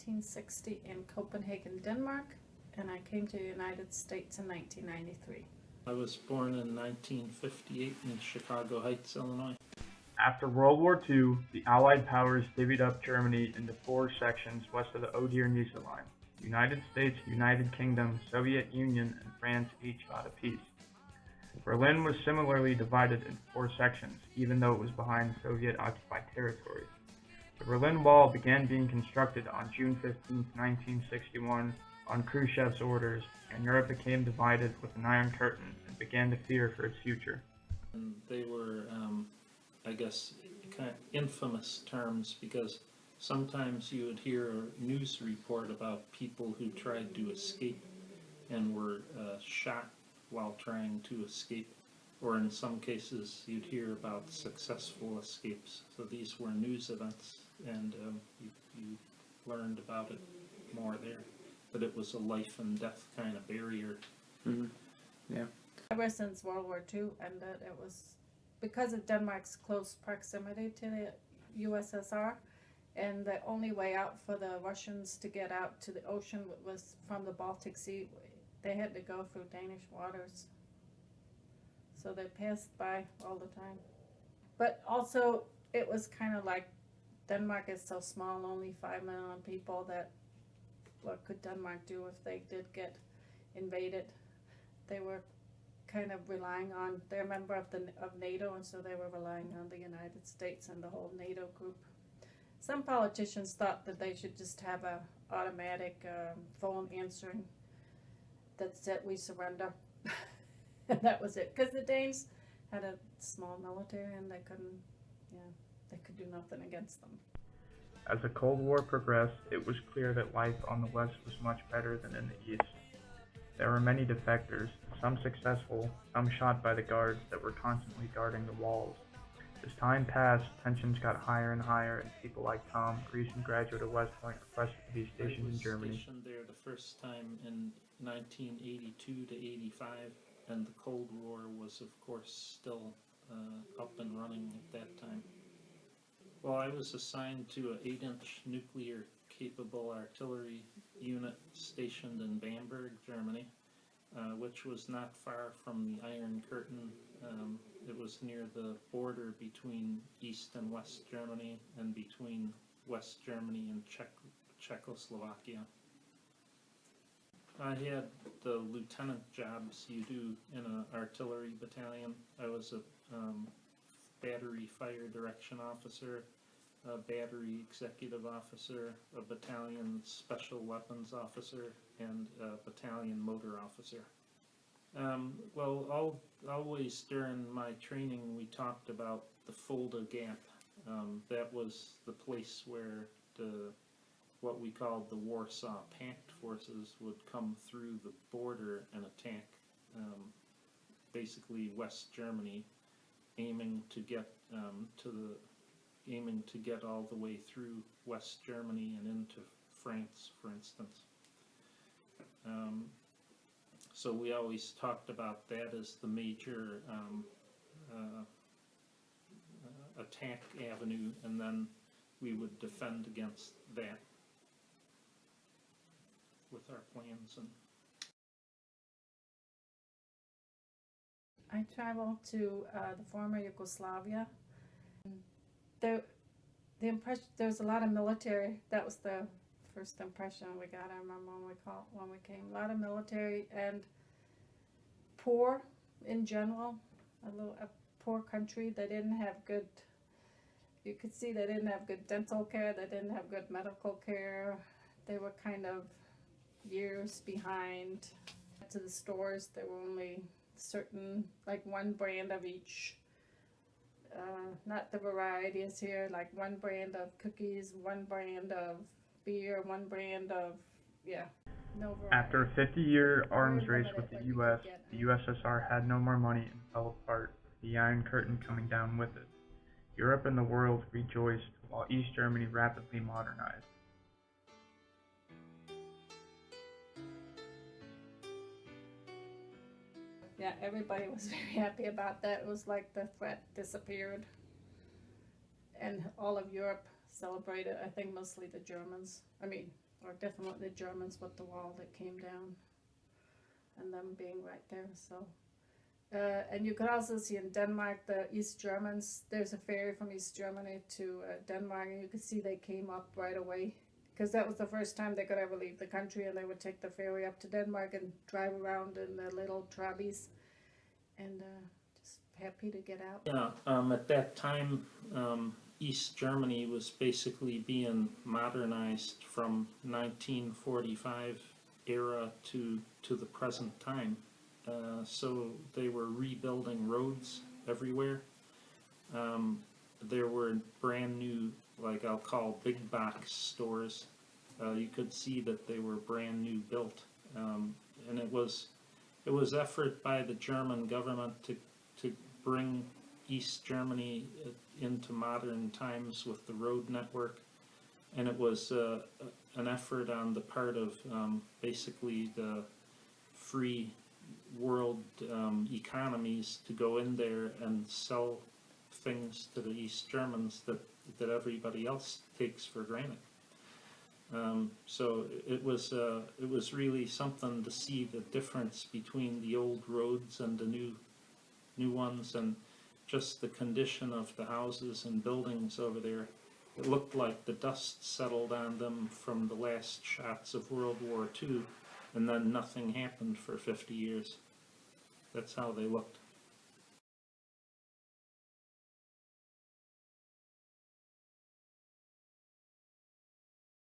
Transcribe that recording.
1960 in Copenhagen, Denmark, and I came to the United States in 1993. I was born in 1958 in Chicago Heights, Illinois. After World War II, the Allied powers divvied up Germany into 4 sections west of the Oder-Neisse line. The United States, United Kingdom, Soviet Union, and France each got a piece. Berlin was similarly divided into 4 sections, even though it was behind Soviet-occupied territories. The Berlin Wall began being constructed on June 15, 1961, on Khrushchev's orders, and Europe became divided with an Iron Curtain and began to fear for its future. And they were, I guess, kind of infamous terms because sometimes you would hear a news report about people who tried to escape and were shot while trying to escape, or in some cases you'd hear about successful escapes. So these were news events, and you learned about it more there. But it was a life and death kind of barrier. Mm-hmm. Yeah. Ever since World War II ended, it was because of Denmark's close proximity to the USSR, and the only way out for the Russians to get out to the ocean was from the Baltic Sea. They had to go through Danish waters. So they passed by all the time. But also, it was kind of like Denmark is so small, only 5 million people, that what could Denmark do if they did get invaded? They were kind of relying on, they're a member of NATO, and so they were relying on the United States and the whole NATO group. Some politicians thought that they should just have a automatic phone answering that said we surrender. And that was it, because the Danes had a small military and they could do nothing against them. As the Cold War progressed, it was clear that life on the West was much better than in the East. There were many defectors, some successful, some shot by the guards that were constantly guarding the walls. As time passed, tensions got higher and higher, and people like Tom, a recent graduate of West Point, requested to be stationed in Germany. I was stationed there the first time in 1982 to 85, and the Cold War was, of course, still up and running at that time. Well, I was assigned to an 8-inch nuclear-capable artillery unit stationed in Bamberg, Germany, which was not far from the Iron Curtain. It was near the border between East and West Germany, and between West Germany and Czechoslovakia. I had the lieutenant jobs you do in an artillery battalion. I was a battery fire direction officer, a battery executive officer, a battalion special weapons officer, and a battalion motor officer. Well, always during my training we talked about the Fulda Gap. That was the place where what we called the Warsaw Pact forces would come through the border and attack basically West Germany, aiming to get all the way through West Germany and into France, for instance. So we always talked about that as the major attack avenue, and then we would defend against that with our plans. And I traveled to the former Yugoslavia. There was a lot of military. That was the first impression we got. I remember when we came. A lot of military and poor in general. A poor country. They didn't have good. You could see they didn't have good dental care. They didn't have good medical care. They were kind of years behind. To the stores, there were only certain, like one brand of each. Not the variety is here, like one brand of cookies, one brand of beer, one brand of, no variety. After a 50-year arms race with the U.S., the USSR had no more money and fell apart, the Iron Curtain coming down with it. Europe and the world rejoiced, while East Germany rapidly modernized. Yeah, everybody was very happy about that. It was like the threat disappeared. And all of Europe celebrated, I think mostly the Germans. I mean, or definitely the Germans with the wall that came down, and them being right there. So, and you could also see in Denmark the East Germans. There's a ferry from East Germany to Denmark, and you could see they came up right away because that was the first time they could ever leave the country, and they would take the ferry up to Denmark and drive around in their little trabbies, and just happy to get out. Yeah, at that time, East Germany was basically being modernized from 1945 era to the present time. So they were rebuilding roads everywhere. There were brand new, like I'll call big box stores. You could see that they were brand new built, and it was effort by the German government to bring East Germany into modern times with the road network, and it was an effort on the part of basically the free world economies to go in there and sell things to the East Germans that everybody else takes for granted. So it was really something to see the difference between the old roads and the new ones, and just the condition of the houses and buildings over there. It looked like the dust settled on them from the last shots of World War II, and then nothing happened for 50 years. That's how they looked.